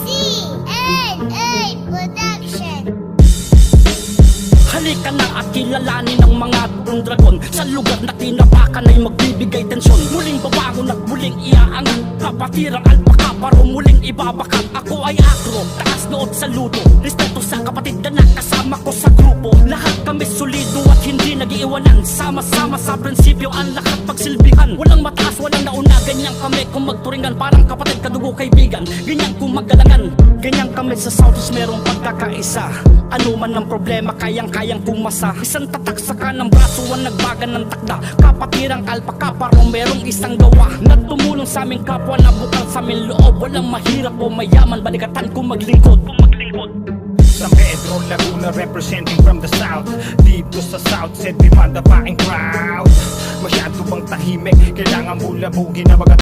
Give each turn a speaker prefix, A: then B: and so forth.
A: CNA Production.
B: Halika na at kilalanin ang mga turong dragon. Sa lugar na tinapakan ay magbibigay tensyon. Muling babangon at muling iaangat. Kapatirang alpaka paro muling ibabakat. Ako ay akro, taas nood sa luto. Respeto sa kapatid na nakasama ko sa grupo. Lahat kami solido at hindi nag-iiwanan. Sama-sama sa prinsipyo ang lahat pagsilbihan. Walang mataas, walang nauna. Ganyan kami kung magturingan. Parang kapatid, kadugo, kaibigan. Ganyan kung magalangan. Ganyan kami sa Southeast, merong pagkakaisa. Ano man ang problema, kayang-kayang pumasa. Isang tatak sa kanang braso ang nagbagan ng takda. Kapatirang alpaka parang merong isang gawa na tumulong sa aming kapwa na bukal sa aming loob. Walang mahirap o mayaman, balikatan kung maglingkod.
C: San Pedro, Laguna, representing from the south. Dito sa south, said we madapaing crowd. Masyado bang tahimik, kailangan mo labugin na